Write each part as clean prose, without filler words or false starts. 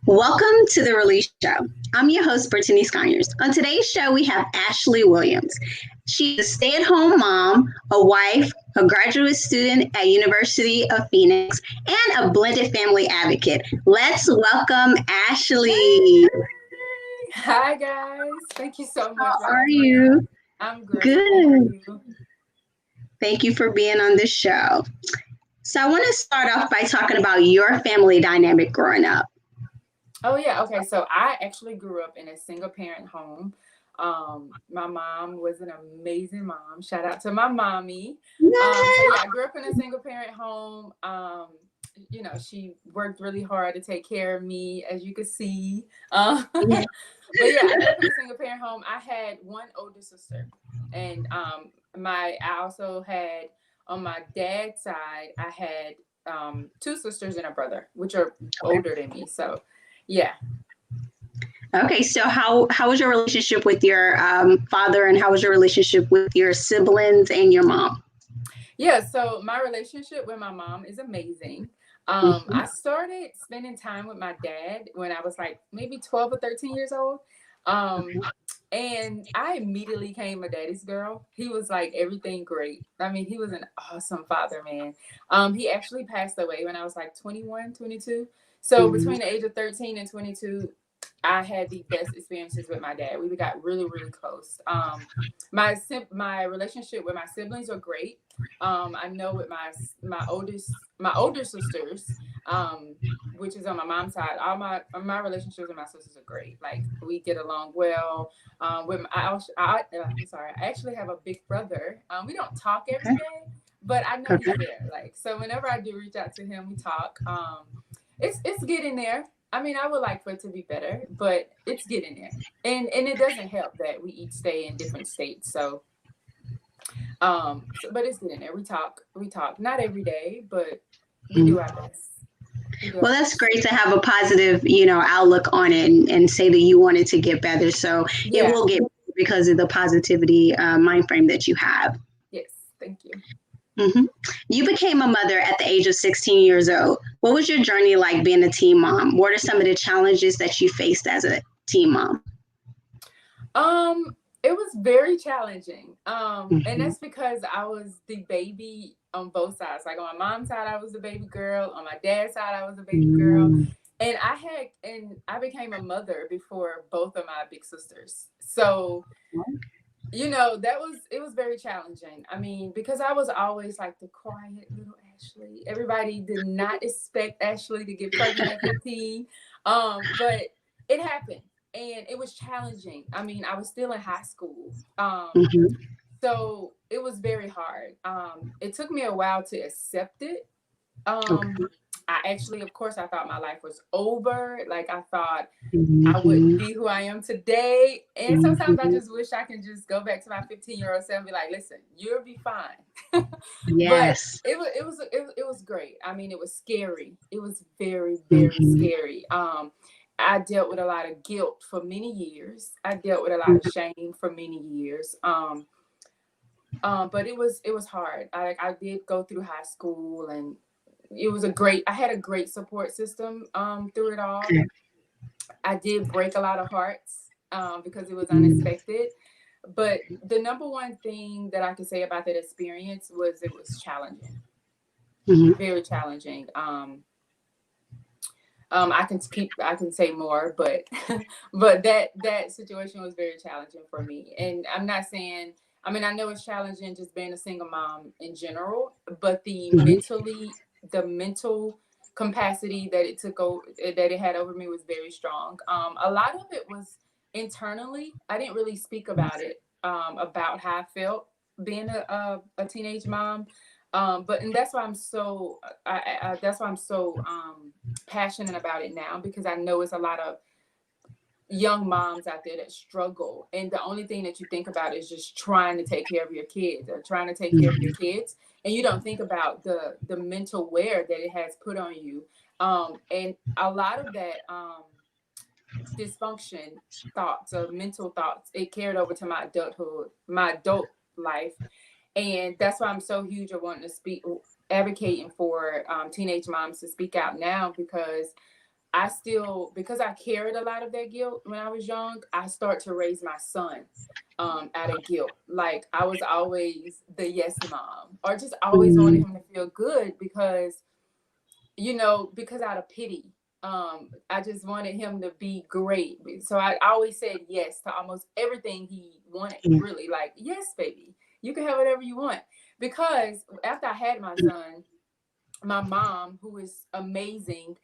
Welcome to the Release Show. I'm your host, Brittany Sconyers. On today's show, we have Ashley Williams. She's a stay-at-home mom, a wife, a graduate student at University of Phoenix, and a blended family advocate. Let's welcome Ashley. Hi guys, thank you so much How for are having me. you? I'm great. Good. Thank you. Thank you for being on the show. So I want to start off by talking about your family dynamic growing up. Oh yeah, okay. So I actually grew up in a single parent home. My mom was an amazing mom. Shout out to my mommy. I grew up in a single parent home. She worked really hard to take care of me, as you could see. But yeah, I grew up in a single parent home. I had one older sister, and I also had on my dad's side, I had two sisters and a brother, which are older than me. So yeah. Okay, so how was your relationship with your father, and how was your relationship with your siblings and your mom? Yeah, so my relationship with my mom is amazing. Mhm. I started spending time with my dad when I was like maybe 12 or 13 years old. And I immediately became a daddy's girl. He was like everything great. I mean, he was an awesome father, man. He actually passed away when I was like 21, 22. So Mhm. between the age of 13 and 22, I had the best experiences with my dad. We got really, really close. My relationship with my siblings are great. I know with my older sisters, which is on my mom's side, all my relationships with my sisters are great. Like we get along well. I'm sorry, I actually have a big brother. We don't talk every Okay. day, but I know he's Okay. there. Like so, whenever I do reach out to him, we talk. It's getting there. I mean, I would like for it to be better, but it's getting there. And it doesn't help that we each stay in different states. But it's getting there. We talk not every day, but we do our best. We do our Well, that's best. great to have a positive, outlook on it, and say that you want it to get better. So it Yeah. will get better because of the positivity mind frame that you have. Yes. Thank you. hmm You became a mother at the age of 16 years old. What was your journey like being a teen mom? What are some of the challenges that you faced as a teen mom? It was very challenging. And hmm that's because I was the baby on both sides. Like on my mom's side, I was the baby girl. On my dad's side, I was the baby girl. And I became a mother before both of my big sisters. So, it was very challenging. I mean, because I was always like the quiet little Ashley. Everybody did not expect Ashley to get pregnant at 15. But it happened and it was challenging. I mean, I was still in high school. hmm So it was very hard. It took me a while to accept it. Okay. I actually, of course, I thought my life was over. Like I thought I wouldn't hmm be who I am today. And sometimes I hmm just wish I can just go back to my 15-year-old self and be like, listen, you'll be fine. But Yes. it was great. I mean, it was scary. It was very, very hmm scary. I dealt with a lot of guilt for many years. I dealt with a lot of shame for many years. But it was hard. I did go through high school and I had a great support system through it all. Okay. I did break a lot of hearts because it was hmm unexpected. But the number one thing that I can say about that experience was it was challenging, hmm very challenging. I can say more, but but that situation was very challenging for me. And I'm not saying, I mean, I know it's challenging just being a single mom in general, but the mental capacity that it had over me was very strong. A lot of it was internally. I didn't really speak about it, about how I felt being a teenage mom. But and that's why I'm so that's why I'm so passionate about it now, because I know it's a lot of young moms out there that struggle, and the only thing that you think about is just trying to take care of your kids or trying to take care of your hmm kids, and you don't think about the mental wear that it has put on you. And a lot of that dysfunction thoughts or mental thoughts, it carried over to my adult life. And that's why I'm so huge of wanting to speak, advocating for teenage moms to speak out now, because I still, because I carried a lot of that guilt when I was young, I start to raise my son out of guilt. Like I was always the yes mom, or just always wanted him to feel good because, because out of pity. I just wanted him to be great. So I always said yes to almost everything he wanted, really. Like, yes, baby, you can have whatever you want. Because after I had my son, my mom, who is amazing,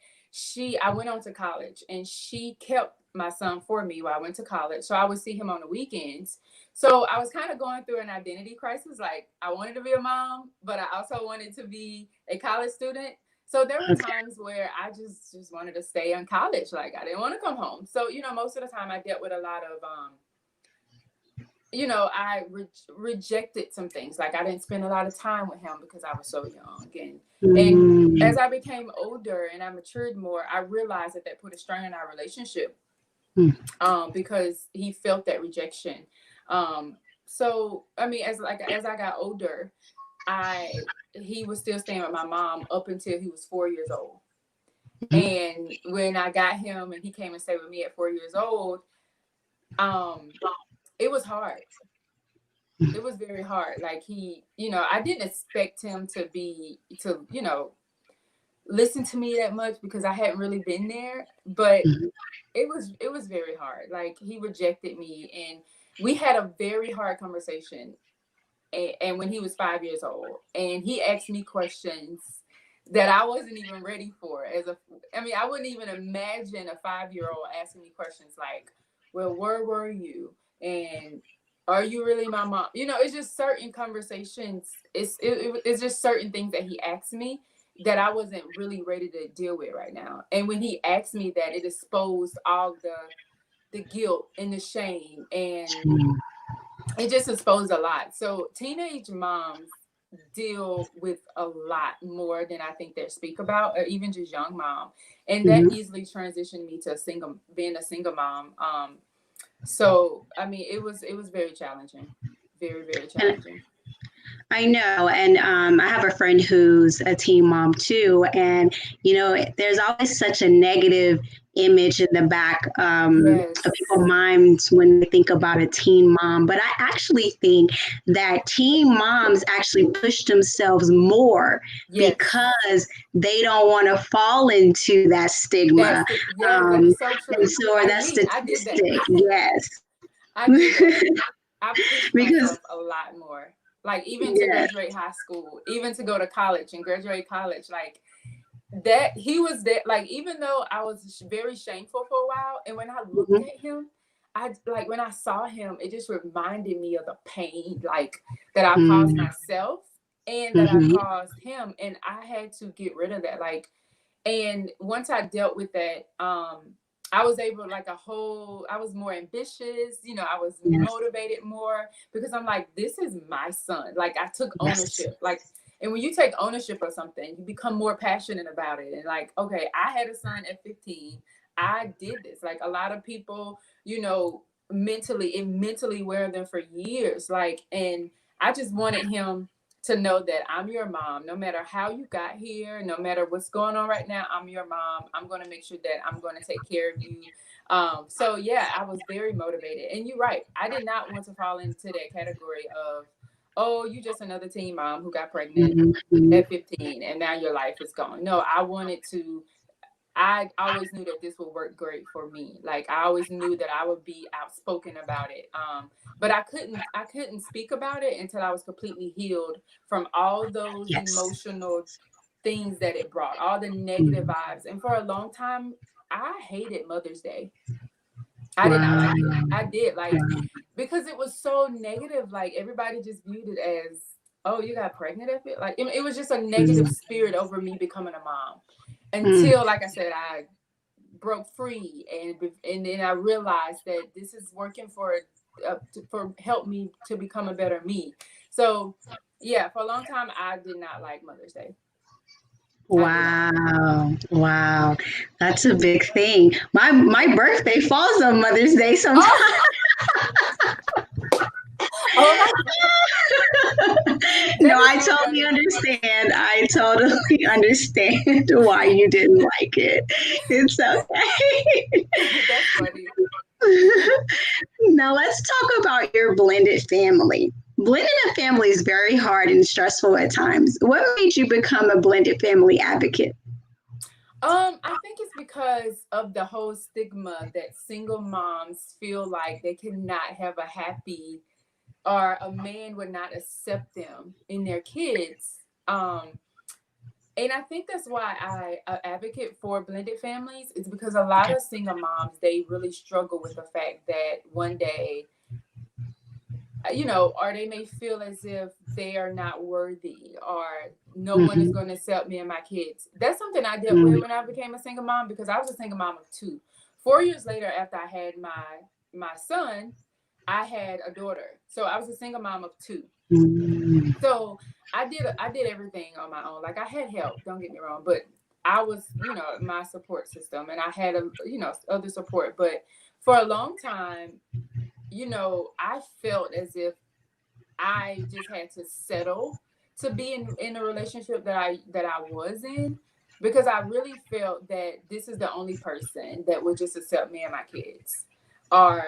I went on to college and she kept my son for me while I went to college. So I would see him on the weekends. So I was kind of going through an identity crisis. Like I wanted to be a mom, but I also wanted to be a college student. So there were times where I just wanted to stay in college. Like I didn't want to come home. So, most of the time I dealt with a lot of, I rejected some things. Like I didn't spend a lot of time with him because I was so young. And as I became older and I matured more, I realized that put a strain on our relationship because he felt that rejection. So, I mean, as I got older, he was still staying with my mom up until he was 4 years old. And when I got him and he came and stayed with me at 4 years old, it was hard. It was very hard. Like I didn't expect him to listen to me that much because I hadn't really been there, but it was very hard. Like he rejected me and we had a very hard conversation. And when he was 5 years old, and he asked me questions that I wasn't even ready for. I wouldn't even imagine a 5-year-old asking me questions like, well, where were you? And are you really my mom? It's just certain conversations. It's just certain things that he asked me that I wasn't really ready to deal with right now. And when he asked me that, it exposed all the guilt and the shame, and it just exposed a lot. So teenage moms deal with a lot more than I think they speak about, or even just young mom. And that easily transitioned me to being a single mom. So, I mean, it was very challenging, very, very challenging. I know. And I have a friend who's a teen mom too. And, there's always such a negative image in the back of people's minds when they think about a teen mom. But I actually think that teen moms actually push themselves more because they don't want to fall into that stigma. That's so true. So that statistic, yes. I did that. I pushed myself a lot more. Like even to graduate high school, even to go to college and graduate college, like that he was there. Like even though I was very shameful for a while, and when I looked at him, when I saw him, it just reminded me of the pain like that I caused myself and that I caused him, and I had to get rid of that. Like, and once I dealt with that, I was able, I was more ambitious, I was motivated more because I'm like, this is my son. Like I took ownership, and when you take ownership of something, you become more passionate about it. And like, okay, I had a son at 15. I did this. Like a lot of people, mentally wear them for years. Like, and I just wanted him to know that I'm your mom, no matter how you got here, no matter what's going on right now, I'm your mom. I'm going to make sure that I'm going to take care of you. So yeah, I was very motivated. And you're right. I did not want to fall into that category of, oh, you just another teen mom who got pregnant at 15 and now your life is gone. No, I always knew that this would work great for me. Like I always knew that I would be outspoken about it. But I couldn't speak about it until I was completely healed from all those emotional things that it brought, all the negative vibes. And for a long time, I hated Mother's Day. I did not like it. I did, because it was so negative. Like everybody just viewed it as, oh, you got pregnant at it. Like it was just a negative spirit over me becoming a mom. Until, like I said, I broke free, and then I realized that this is working for help me to become a better me. So, yeah, for a long time, I did not like Mother's Day. Wow, that's a big thing. My birthday falls on Mother's Day sometimes. Oh my God. No, That is I so totally funny. understand. I totally understand why you didn't like it. It's okay. That's funny. Now let's talk about your blended family. Blending a family is very hard and stressful at times. What made you become a blended family advocate? I think it's because of the whole stigma that single moms feel like they cannot have a happy, or a man would not accept them in their kids. And I think that's why I advocate for blended families, is because a lot Okay. of single moms, they really struggle with the fact that one day, or they may feel as if they are not worthy, or no one is Mm-hmm. going to accept me and my kids. That's something I dealt with when I became a single mom, because I was a single mom of two. 4 years later, after I had my son, I had a daughter. So I was a single mom of two. Mm-hmm. So I did everything on my own. Like, I had help, don't get me wrong, but I was, my support system, and I had other support. But for a long time, I felt as if I just had to settle to be in a relationship that I was in, because I really felt that this is the only person that would just accept me and my kids. Or,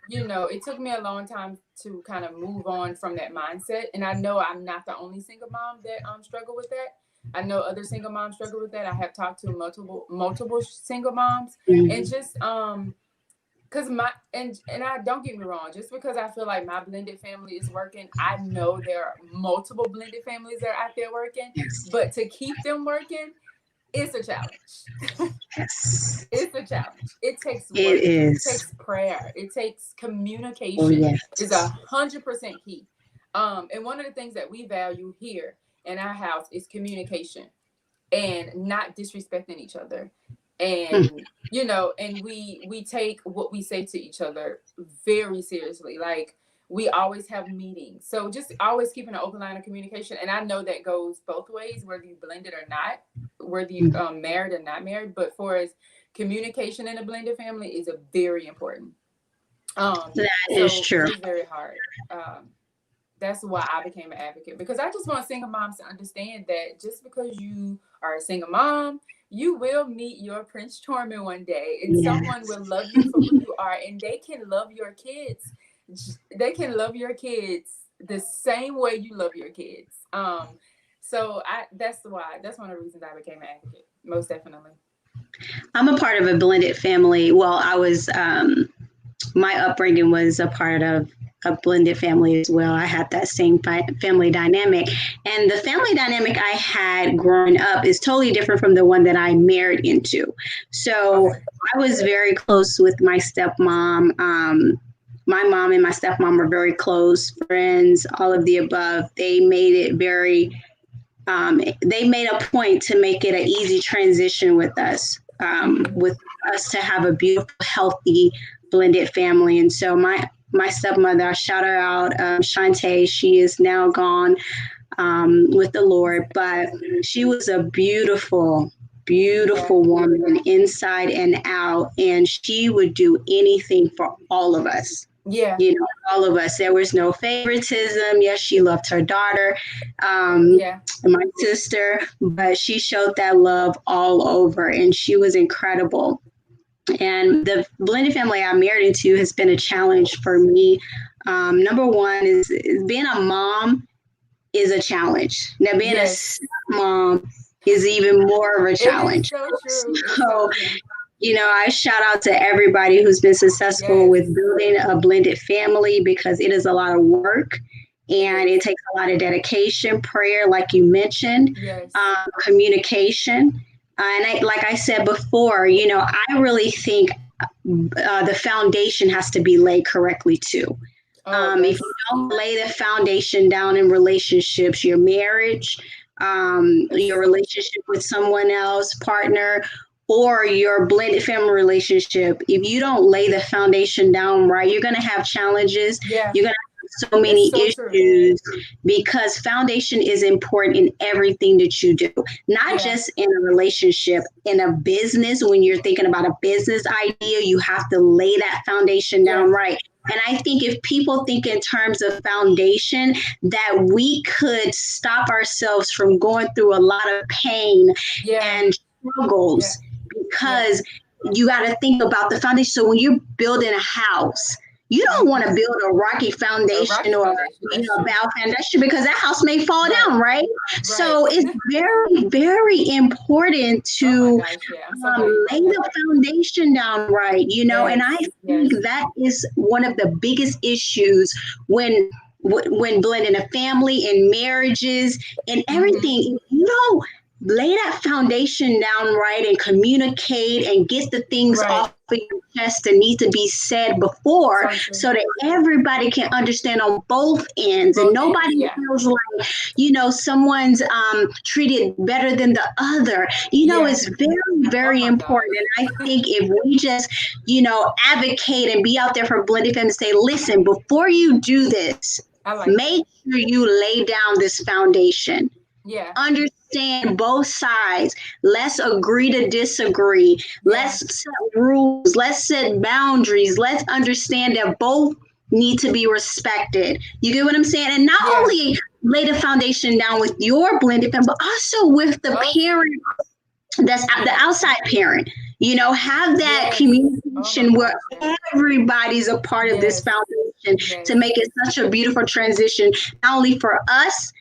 it took me a long time to kind of move on from that mindset. And I know I'm not the only single mom that struggle with that. I know other single moms struggle with that. I have talked to multiple single moms, and just because and I, don't get me wrong, just because I feel like my blended family is working, I know there are multiple blended families that are out there working, Yes. but to keep them working, it's a challenge. Yes. It's a challenge. It takes It work. It is. takes prayer. It takes Oh, communication. Is yes. 100% key. And one of the things that we value here in our house is communication and not disrespecting each other. Mm. And and we take what we say to each other very seriously. Like, we always have meetings, so just always keeping an open line of communication. And I know that goes both ways, whether you blend it or not, whether you married or not married. But for us, communication in a blended family is a very important. That is So true. it is very hard. That's why I became an advocate, because I just want single moms to understand that just because you are a single mom, you will meet your Prince Charming one day, and someone Yes. will love you for who you are, and they can love your kids. They can love your kids the same way you love your kids. So that's one of the reasons I became an advocate, most definitely. I'm a part of a blended family. Well, my upbringing was a part of a blended family as well. I had that same family dynamic. And the family dynamic I had growing up is totally different from the one that I married into. So Okay. I was very close with my stepmom. My mom and my stepmom were very close friends, all of the above. They made a point to make it an easy transition with us to have a beautiful, healthy, blended family. And so my stepmother, I shout her out, Shantae. She is now gone with the Lord, but she was a beautiful, Yeah. beautiful woman inside and out, and she would do anything for all of us. Yeah. You know, all of us. There was no favoritism. Yes, she loved her daughter, um, Yeah. and my sister, but she showed that love all over, and she was incredible. And the blended family I married into has been a challenge for me. Number one is being a mom is a challenge. Now, being a Yes. mom is even more of a It is challenge. so true. It's so So, true. I shout out to everybody who's been successful Yes, with building a blended family because it is a lot of work it and is. it takes a lot of dedication, prayer, like you mentioned, Yes. communication. And like I said before, I really think the foundation has to be laid correctly too. Oh, If you that's don't key. lay the foundation down in relationships, your marriage, That's your so true. relationship with someone else, partner, or your blended family relationship, if you don't lay the foundation down right, you're going to have challenges. Yeah, You're going to have so it's many so true. issues because foundation is important in everything that you do, not Yeah, just in a relationship, in a business. When you're thinking about a business idea, you have to lay that foundation down yeah, right And I think if people think in terms of foundation, that we could stop ourselves from going through a lot of pain Yeah. and Yeah. struggles, Yeah. because you got to think about the foundation. So when you're building a house, you don't want to build a rocky A foundation rocky or foundation. That's a true. bad foundation, because that house may fall Right. down, right? Right. So it's very, very important Oh my to gosh. Yeah. I'm so glad you lay brought that the up. foundation down right, and I Yes. Yes. think that is one of the biggest issues when when blending a family and marriages and Mm-hmm. everything. If you don't lay that foundation down right and communicate and get the things Right. off of your chest that need to be said before, So true. so that everybody can understand on both ends and Both ends. nobody Yeah. feels like someone's treated better than the other. Yeah. It's very, Oh very my gosh. important. And I think if we just advocate and be out there for blended families, say, listen, before you do this, I like that. make sure you lay down this foundation. Yeah. Understand both sides. Let's agree to disagree. Yeah. Let's set rules. Let's set boundaries. Let's understand that both need to be respected. You get what I'm saying? And not Yeah. only lay the foundation down with your blended family, but also with the Oh. parent that's the Yeah. outside parent. Have that Yes. Oh my communication where gosh. Yeah. everybody's a part of this Yes. foundation to Yes. make it such a beautiful transition, not only for us,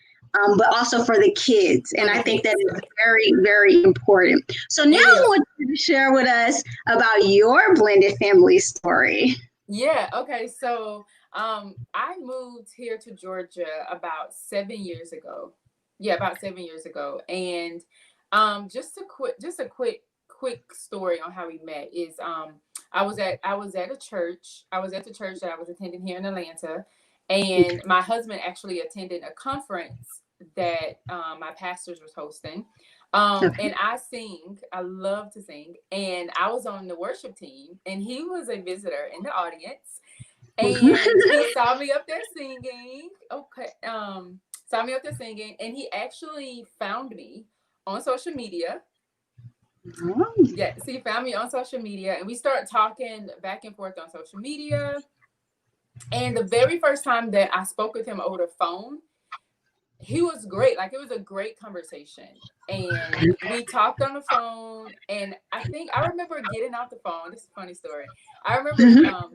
but also for the kids. For And the I think that kids. is very, very important. So now It I is. want you to share with us about your blended family story. Yeah. Okay. So I moved here to Georgia about 7 years ago. Yeah, about 7 years ago. And just a quick story on how we met is I was at the church that I was attending here in Atlanta, and my husband actually attended a conference that my pastors was hosting. And I love to sing, and I was on the worship team, and he was a visitor in the audience, and he saw me up there singing. Okay, saw me up there singing, and he actually found me on social media. Yes, he found me on social media, and we started talking back and forth on social media. And the very first time that I spoke with him over the phone, he was great. Like, it was a great conversation. And we talked on the phone. And I remember getting off the phone. This is a funny story. I remember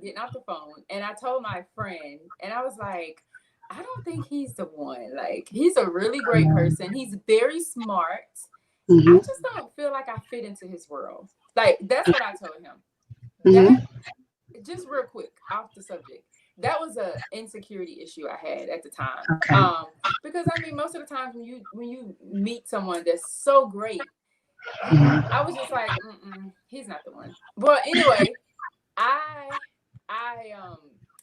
getting off the phone, and I told my friend, and I was like, I don't think he's the one. Like, he's a really great person. He's very smart. I just don't feel like I fit into his world. Like, that's what I told him. That, just real quick, off the subject, that was a insecurity issue I had at the time. Okay. Because I mean, most of the times when you meet someone that's so great, I was just like, he's not the one. But anyway, I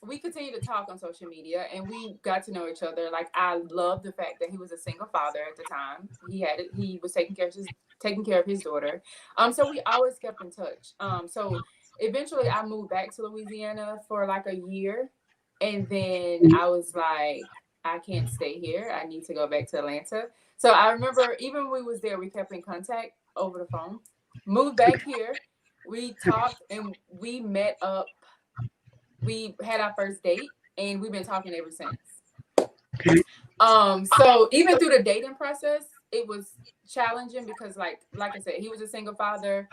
we continued to talk on social media, and we got to know each other. Like, I love the fact that he was a single father at the time. He was taking care of his daughter. So we always kept in touch. So eventually I moved back to Louisiana for like a year, and then I was like, I can't stay here. I need to go back to Atlanta. So I remember, even when we was there, we kept in contact over the phone. Moved back here, we talked, and we met up. We had our first date, and we've been talking ever since. So even through the dating process, it was challenging because, like I said, he was a single father.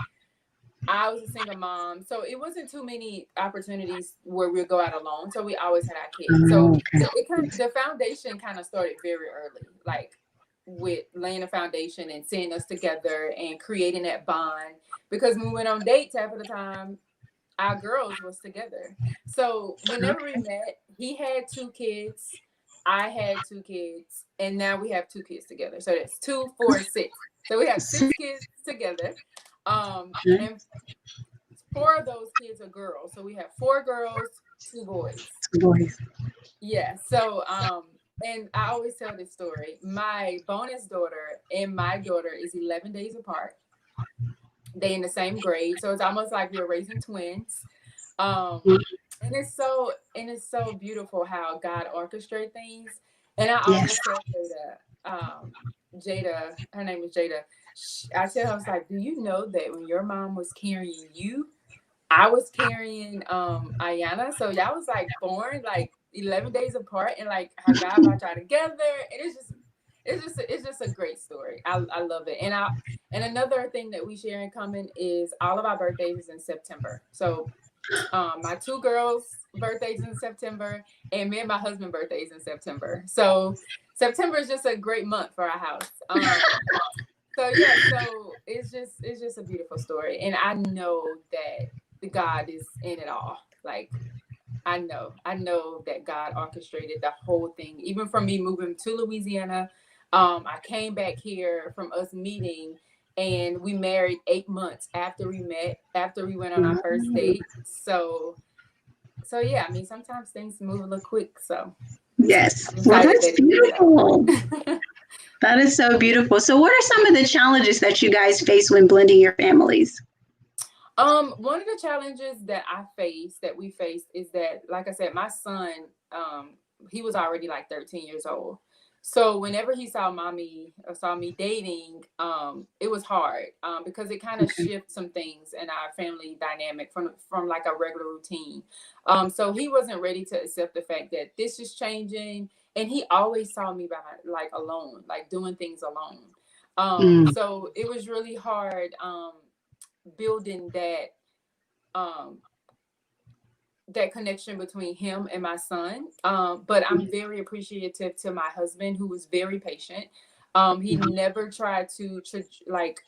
I was a single mom, so it wasn't too many opportunities where we'd go out alone. So we always had our kids. So the foundation kind of started very early, like with laying a foundation and seeing us together and creating that bond. Because when we went on dates half of the time, our girls was together. So whenever we met, he had 2 kids, I had 2 kids, and now we have 2 kids together. So that's 2, 4, 6. So we have 6 kids together. And 4 of those kids are girls. So we have 4 girls, 2 boys. Yeah. So and I always tell this story. My bonus daughter and my daughter is 11 days apart. They in the same grade, so it's almost like we're raising twins. And it's so beautiful how God orchestrates things. And I always tell Jada, her name is Jada. I tell her, I was like, do you know that when your mom was carrying you, I was carrying Ayana, so y'all was like born like 11 days apart, and like how God brought y'all together, and it's just a great story. I love it. And another thing that we share in common is all of our birthdays is in September. So my two girls' birthdays in September, and me and my husband birthdays in September. So September is just a great month for our house. So yeah, so it's just a beautiful story, and I know that the God is in it all. Like I know that God orchestrated the whole thing, even from me moving to Louisiana. I came back here from us meeting, and we married 8 months after we met, after we went on our first date. So yeah, I mean, sometimes things move a little quick. So Yes. I'm Well, excited that's that it did beautiful. though. That is so beautiful. So, what are some of the challenges that you guys face when blending your families? One of the challenges that we faced is that, like I said, my son, he was already like 13 years old. So whenever he saw mommy or saw me dating, it was hard, because it kind of Okay. shifts some things in our family dynamic from like a regular routine. So he wasn't ready to accept the fact that this is changing, and he always saw me by like alone, like doing things alone. Mm, So it was really hard. Building um that connection between him and my son. But I'm very appreciative to my husband, who was very patient. He never tried to like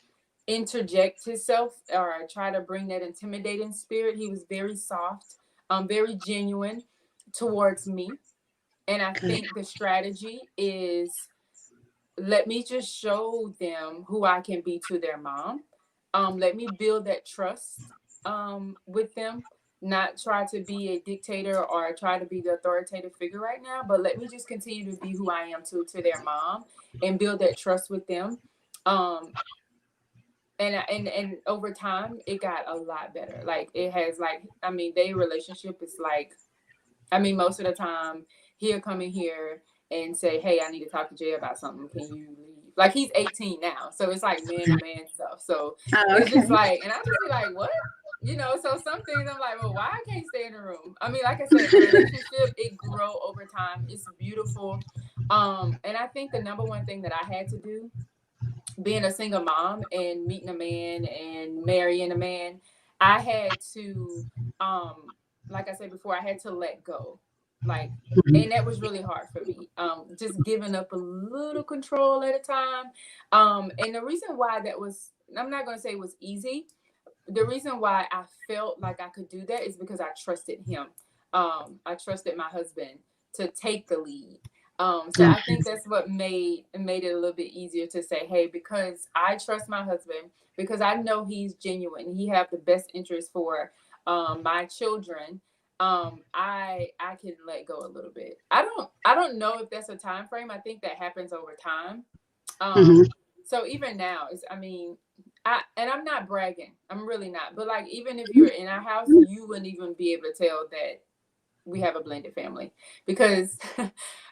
interject himself or try to bring that intimidating spirit. He was very soft, very genuine towards me. And I good. think the strategy is, let me just show them who I can be to their mom. Let me build that trust with them, not try to be a dictator or try to be the authoritative figure right now, but let me just continue to be who I am to their mom and build that trust with them. Um, and over time, it got a lot better. Like it has, like, I mean, their relationship is like, I mean, most of the time he'll come in here and say, "Hey, I need to talk to Jay about something. Can you leave?" Like he's 18 now, so it's like man to man stuff. So Oh, it's just okay. like, and I just be like, "What?" You know. So some things I'm like, "Well, why I can't stay in the room?" I mean, like I said, the relationship, it grow over time. It's beautiful. And I think the number one thing that I had to do, being a single mom and meeting a man and marrying a man, I had to, like I said before, I had to let go. Like, and that was really hard for me. Just giving up a little control at a time. And the reason why that was, I'm not going to say it was easy. The reason why I felt like I could do that is because I trusted him. I trusted my husband to take the lead. So I think that's what made it a little bit easier to say, hey, because I trust my husband, because I know he's genuine, he have the best interest for my children. I can let go a little bit. I don't know if that's a time frame. I think that happens over time. Mhm. So even now, it's, I mean, I'm not bragging. I'm really not. But like, even if you're in our house, you wouldn't even be able to tell that we have a blended family, because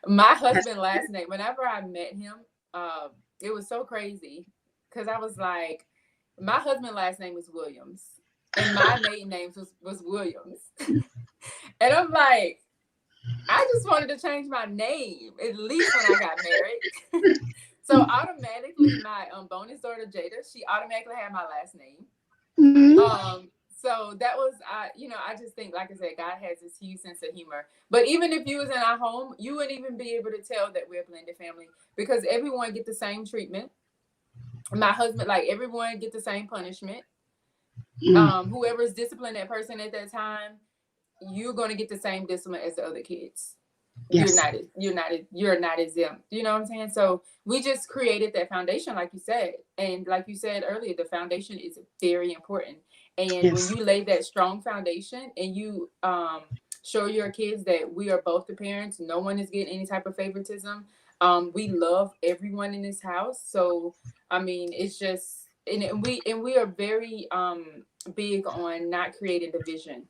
my That's husband last name, whenever I met him, it was so crazy, because I was like, my husband last name is Williams, and my maiden name was Williams. And I'm like, I just wanted to change my name at least when I got married. So automatically, my bonus daughter Jada, she automatically had my last name. Mhm. So that was, I just think, like I said, God has this huge sense of humor. But even if you was in our home, you wouldn't even be able to tell that we're a blended family, because everyone get the same treatment. My husband, like, everyone get the same punishment. Mm. Whoever's disciplined that person at that time, you're going to get the same discipline as the other kids. Yes. You're not exempt. You know what I'm saying? So we just created that foundation, like you said. And like you said earlier, the foundation is very important. And when Yes. you lay that strong foundation and you show your kids that we are both the parents, no one is getting any type of favoritism. We love everyone in this house. So I mean, it's just, and we are very big on not creating division.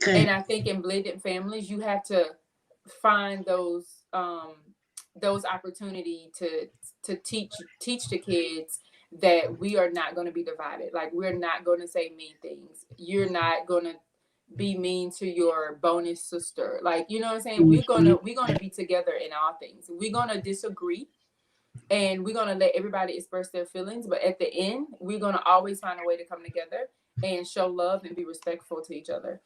And Good. I think in blended families, you have to find those opportunity to teach the kids that we are not going to be divided. Like, we're not going to say mean things. You're not going to be mean to your bonus sister. Like, you know what I'm saying? We're gonna be together in all things. We're gonna disagree, and we're gonna let everybody express their feelings, but at the end, we're gonna always find a way to come together and show love and be respectful to each other.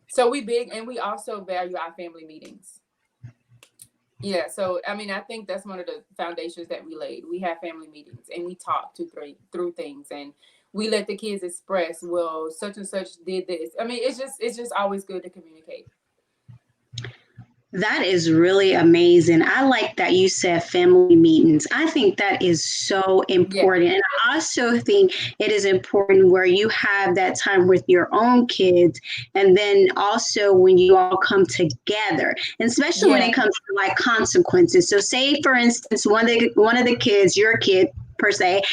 So we big, and we also value our family meetings. Yeah, so I mean, I think that's one of the foundations that we laid. We have family meetings, and we talk through things, and we let the kids express, well, such and such did this. I mean, it's just always good to communicate. That is really amazing. I like that you said family meetings. I think that is so Yeah, important. And I also think it is important where you have that time with your own kids, and then also when you all come together, and especially when it yeah, comes to like consequences. So say for instance, one of the kids, your kid per se,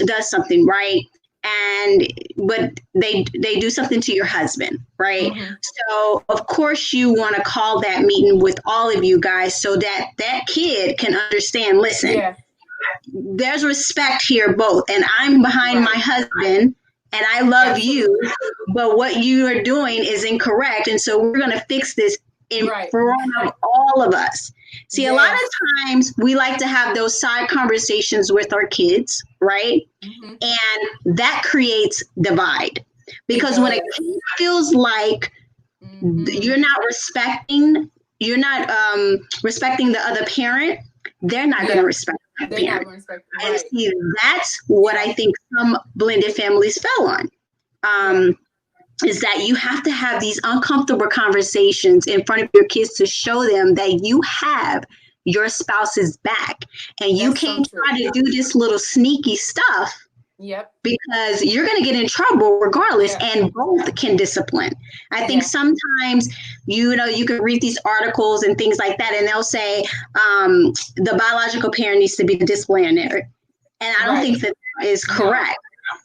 does something right, and but they do something to your husband, right? mm-hmm, So of course you want to call that meeting with all of you guys so that that kid can understand, listen, yeah, there's respect here both, and I'm behind my right, husband and I love you, absolutely, but what you are doing is incorrect, and so we're going to fix this in right, front of all of us. See, a lot yes, of times we like to have those side conversations with our kids, right? mm-hmm, And that creates divide, it because when a does, kid feels like mm-hmm, you're not respecting the other parent, they're not going to yeah, respect that they're not parent. going to respect, And right, see, that's what yeah, I think some blended families fell on. yeah, Um, is that you have to have these uncomfortable conversations in front of your kids to show them that you have your spouse's back, and you that's so can't true. try to do this little sneaky stuff Yep, because you're going to get in trouble regardless, yeah, and both can discipline. I think yeah, sometimes you can read these articles and things like that, and they'll say the biological parent needs to be the disciplinary, and I don't right, think that is no, correct.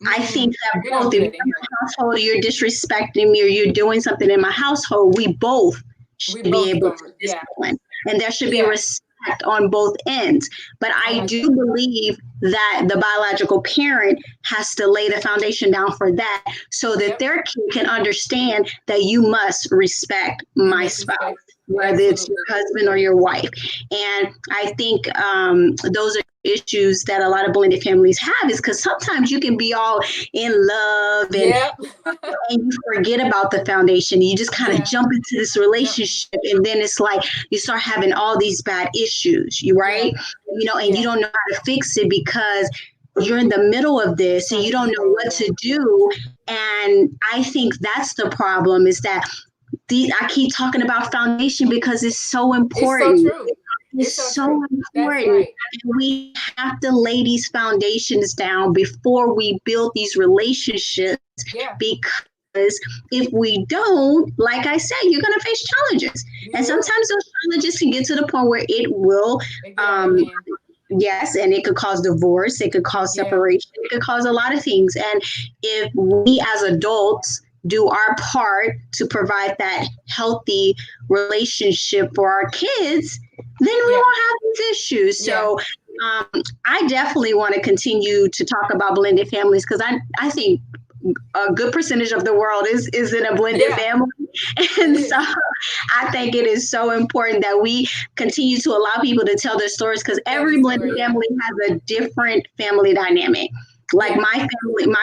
I think mm-mm, that we don't both, do if you're that in in here. my household, you're disrespecting me, or you're doing something in my household, we both We should be both able going, to yeah, discipline. And there should be yeah, respect on both ends. But I I like do that. believe that the biological parent has to lay the foundation down for that so that Yep, their kid can understand that you must respect you my must spouse, respect, whether it's your absolutely, husband or your wife. And I think those are issues that a lot of blended families have, is because sometimes you can be all in love yep, and you forget about the foundation. You just kind of yeah, jump into this jump, relationship, and then it's like you start having all these bad issues, you right? yeah, And you yeah, don't know how to fix it because you're in the middle of this and trying you to don't know heal, what yeah, to do. And I think that's the problem, is that I keep talking about foundation because it's so it's so important. true, It's it's so so true, that's important. right, And we have to lay these foundations down before we build these relationships, yeah, because if we don't, like I said, you're going to face challenges. you And will, sometimes those challenges can get to the point where it will, it get out of um, hand, yes, and it could cause divorce, it could cause yeah, separation, it could cause a lot of things. And if we as adults do our part to provide that healthy relationship for our kids, then we yeah, won't have these issues. yeah, So I definitely want to continue to talk about blended families, because I think a good percentage of the world is in a blended yeah, family. it And so is, I think it is so important that we continue to allow people to tell their stories, because tell the every blended story, yeah, family has a different family dynamic. Like yeah, my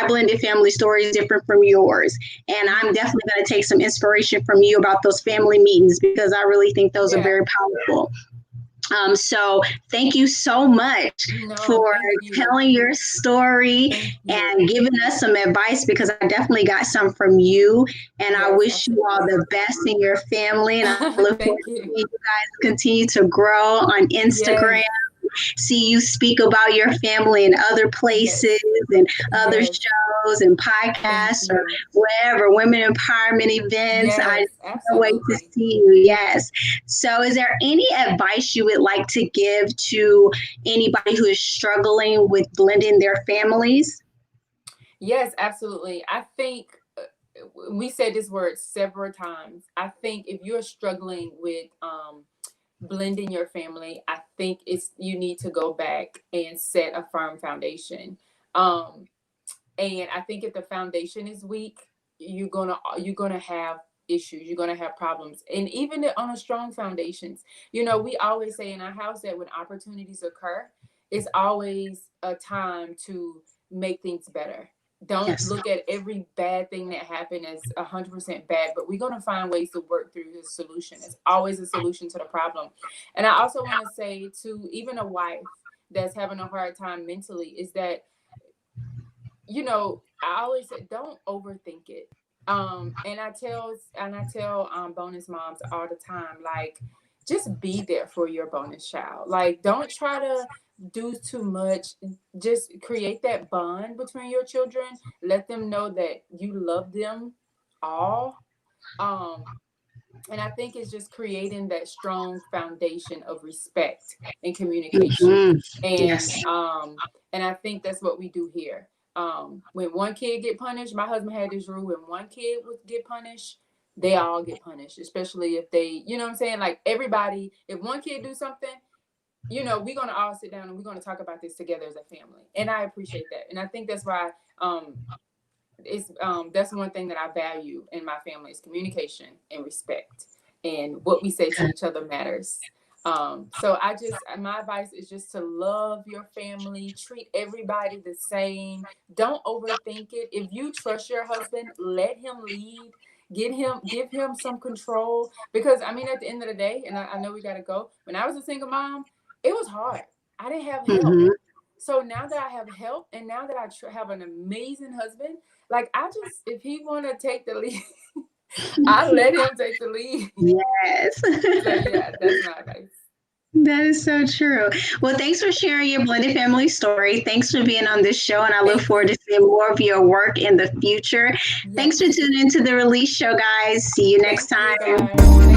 blended family story is different from yours. And I'm mm-hmm, definitely going to take some inspiration from you about those family meetings, because I really think those are yeah, very powerful. So thank you so much no, for thank you, telling your story thank you, and giving us some advice, because I definitely got some from you. And I yes, wish you all absolutely, the best in your family. And I look forward thank to you, seeing you guys continue to grow on yes, Instagram, see you speak about your family in other places yes, and other yes, shows and thank podcasts, or you, wherever, women empowerment events. I yes, can't wait to absolutely. see you. Yes. So, is there any advice you would like to give to anybody who is struggling with blending their families? Yes, absolutely. I think we said this word several times. I think if you're struggling with blending your family, I think you need to go back and set a firm foundation. And I think if the foundation is weak, you're gonna have issues. You're gonna have problems. And even on a strong foundations, we always say in our house that when opportunities occur, it's always a time to make things better. Don't Yes. look at every bad thing that happened as 100% bad, but we're going to find ways to work through the solution. It's always a solution to the problem. And I also want to say to even a wife that's having a hard time mentally is that, I always say, don't overthink it. And I tell bonus moms all the time, like, just be there for your bonus child. Like, don't try to do too much. Just create that bond between your children. Let them know that you love them all. Um, and I think it's just creating that strong foundation of respect and communication. Mm-hmm. And Yes. I think that's what we do here. When one kid get punished, my husband had this rule: when one kid would get punished, they all get punished, especially if they, you know what I'm saying? Like, everybody, if one kid do something, we're gonna all sit down and we're gonna talk about this together as a family. And I appreciate that. And I think that's why it's that's one thing that I value in my family is communication and respect, and what we say to each other matters. So my advice is just to love your family, treat everybody the same. Don't overthink it. If you trust your husband, let him lead. Give him some control. Because I mean, at the end of the day, and I know we gotta go. When I was a single mom, it was hard. I didn't have help. Mm-hmm. So now that I have help, and now that I have an amazing husband, like, if he want to take the lead, I let him take the lead. Yes. So yeah, that's my advice. That is so true. Well, thanks for sharing your blended family story. Thanks for being on this show, and I look Thank forward to seeing more of your work in the future. you. Thanks Yes. for tuning into the Release Show, guys. See you next Thank you, time. guys.